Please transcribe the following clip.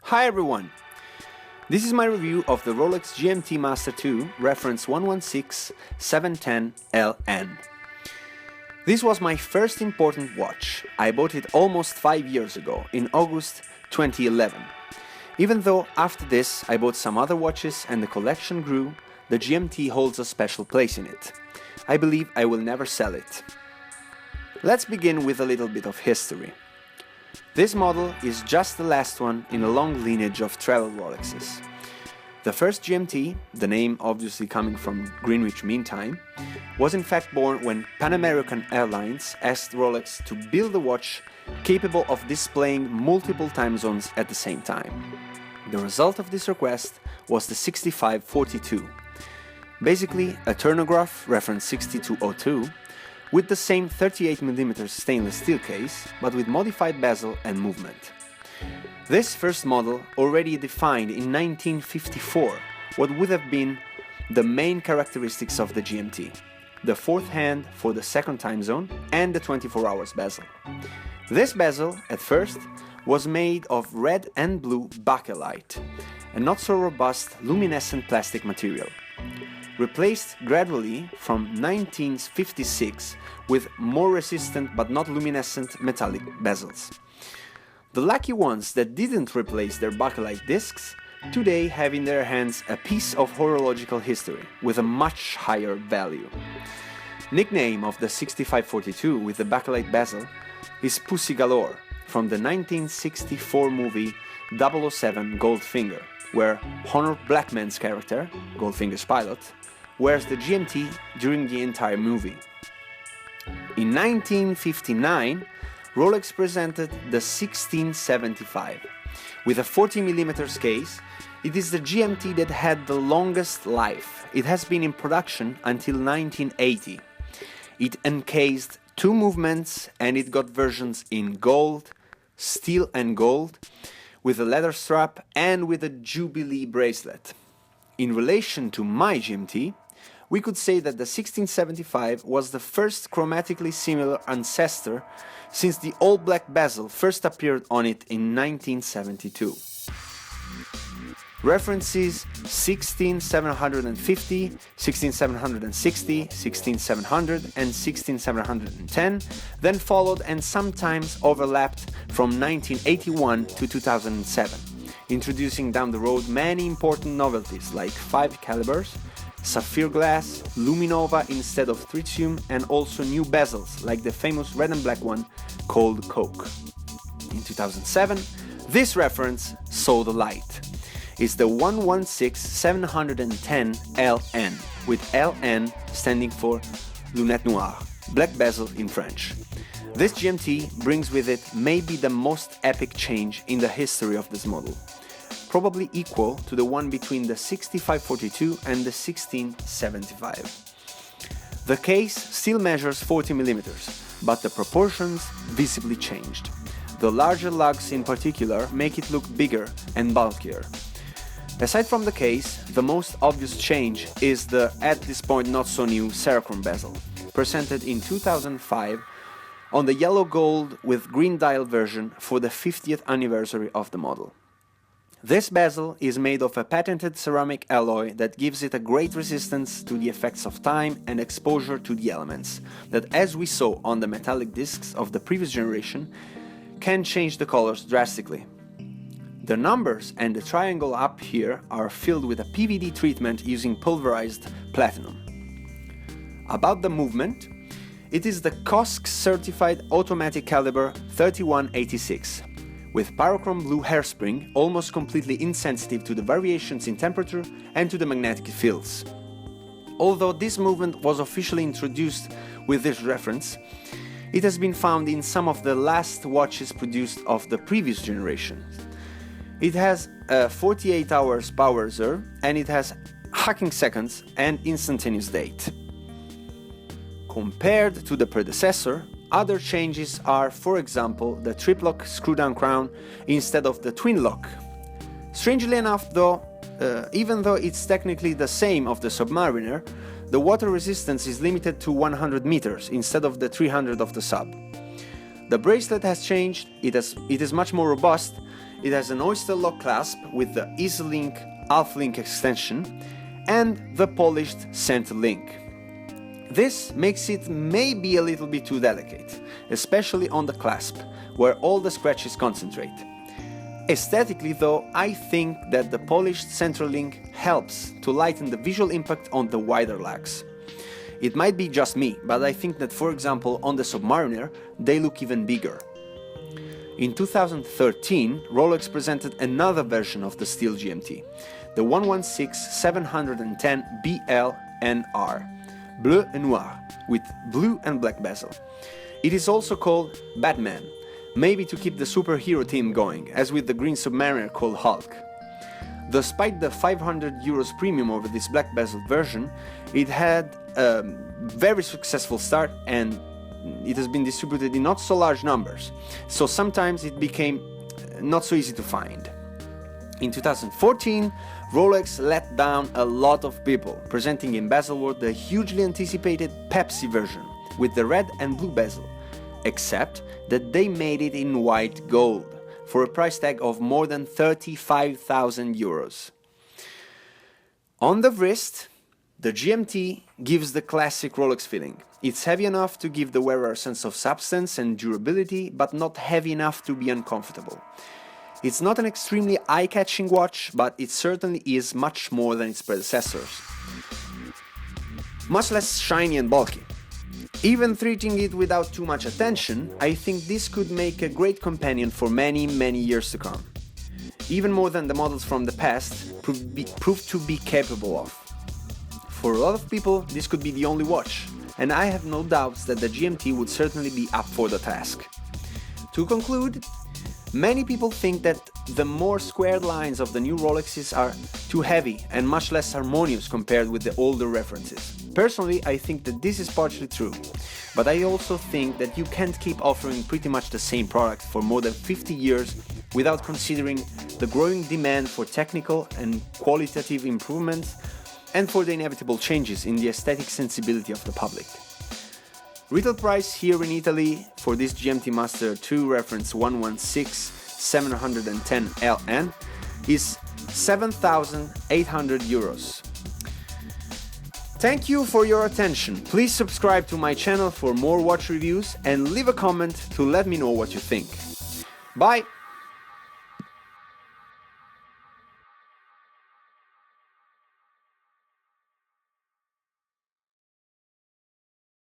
Hi everyone! This is my review of the Rolex GMT Master II, reference 116710LN. This was my first important watch. I bought it almost 5 years ago, in August 2011. Even though after this I bought some other watches and the collection grew, the GMT holds a special place in it. I believe I will never sell it. Let's begin with a little bit of history. This model is just the last one in a long lineage of travel Rolexes. The first GMT, the name obviously coming from Greenwich Mean Time, was in fact born when Pan American Airlines asked Rolex to build a watch capable of displaying multiple time zones at the same time. The result of this request was the 6542, basically a turnograph, reference 6202, with the same 38mm stainless steel case, but with modified bezel and movement. This first model already defined in 1954 what would have been the main characteristics of the GMT: the fourth hand for the second time zone and the 24 hours bezel. This bezel, at first, was made of red and blue bakelite, a not so robust luminescent plastic material, replaced gradually from 1956 with more resistant but not luminescent metallic bezels. The lucky ones that didn't replace their bakelite discs today have in their hands a piece of horological history with a much higher value. Nickname of the 6542 with the bakelite bezel is Pussy Galore, from the 1964 movie 007 Goldfinger, where Honor Blackman's character, Goldfinger's pilot, wears the GMT during the entire movie. In 1959, Rolex presented the 1675. With a 40mm case, it is the GMT that had the longest life. It has been in production until 1980. It encased 2 movements and it got versions in gold, steel and gold, with a leather strap and with a Jubilee bracelet. In relation to my GMT, we could say that the 1675 was the first chromatically similar ancestor since the all-black bezel first appeared on it in 1972. References 16750, 16760, 16700 and 16710 then followed and sometimes overlapped from 1981 to 2007, introducing down the road many important novelties like 5 calibers, sapphire glass, luminova instead of tritium, and also new bezels like the famous red and black one called Coke. In 2007, this reference saw the light. It's the 116710LN, with LN standing for Lunette Noire, black bezel in French. This GMT brings with it maybe the most epic change in the history of this model, probably equal to the one between the 6542 and the 1675. The case still measures 40mm, but the proportions visibly changed. The larger lugs in particular make it look bigger and bulkier. Aside from the case, the most obvious change is the, at this point not so new, Cerachron bezel, presented in 2005 on the yellow gold with green dial version for the 50th anniversary of the model. This bezel is made of a patented ceramic alloy that gives it a great resistance to the effects of time and exposure to the elements, that, as we saw on the metallic discs of the previous generation, can change the colors drastically. The numbers and the triangle up here are filled with a PVD treatment using pulverized platinum. About the movement, it is the COSC certified automatic caliber 3186, with pyrochrome blue hairspring almost completely insensitive to the variations in temperature and to the magnetic fields. Although this movement was officially introduced with this reference, it has been found in some of the last watches produced of the previous generation. It has a 48 hours power reserve and it has hacking seconds and instantaneous date. Compared to the predecessor, other changes are, for example, the triplock screw-down crown instead of the twin lock. Strangely enough though, even though it's technically the same of the Submariner, the water resistance is limited to 100 meters instead of the 300 of the Sub. The bracelet has changed, it is much more robust, It has an oyster lock clasp with the EasyLink half-link extension and the polished center link. This makes it maybe a little bit too delicate, especially on the clasp, where all the scratches concentrate. Aesthetically though, I think that the polished center link helps to lighten the visual impact on the wider lugs. It might be just me, but I think that, for example, on the Submariner, they look even bigger. In 2013, Rolex presented another version of the steel GMT, the 116-710 BL/NR, Bleu et Noir, with blue and black bezel. It is also called Batman, maybe to keep the superhero theme going, as with the green Submariner called Hulk. Despite the €500 premium over this black bezel version, it had a very successful start and it has been distributed in not so large numbers, so sometimes it became not so easy to find. In 2014, Rolex let down a lot of people, presenting in Baselworld the hugely anticipated Pepsi version with the red and blue bezel, except that they made it in white gold for a price tag of more than €35,000. On the wrist, the GMT gives the classic Rolex feeling. It's heavy enough to give the wearer a sense of substance and durability, but not heavy enough to be uncomfortable. It's not an extremely eye-catching watch, but it certainly is much more than its predecessors. Much less shiny and bulky. Even treating it without too much attention, I think this could make a great companion for many years to come. Even more than the models from the past proved to be capable of. For a lot of people, this could be the only watch, and I have no doubts that the GMT would certainly be up for the task. To conclude, many people think that the more squared lines of the new Rolexes are too heavy and much less harmonious compared with the older references. Personally, I think that this is partially true, but I also think that you can't keep offering pretty much the same product for more than 50 years without considering the growing demand for technical and qualitative improvements and for the inevitable changes in the aesthetic sensibility of the public. Retail price here in Italy for this GMT Master II reference 116-710 LN is €7,800. Thank you for your attention. Please subscribe to my channel for more watch reviews and leave a comment to let me know what you think. Bye!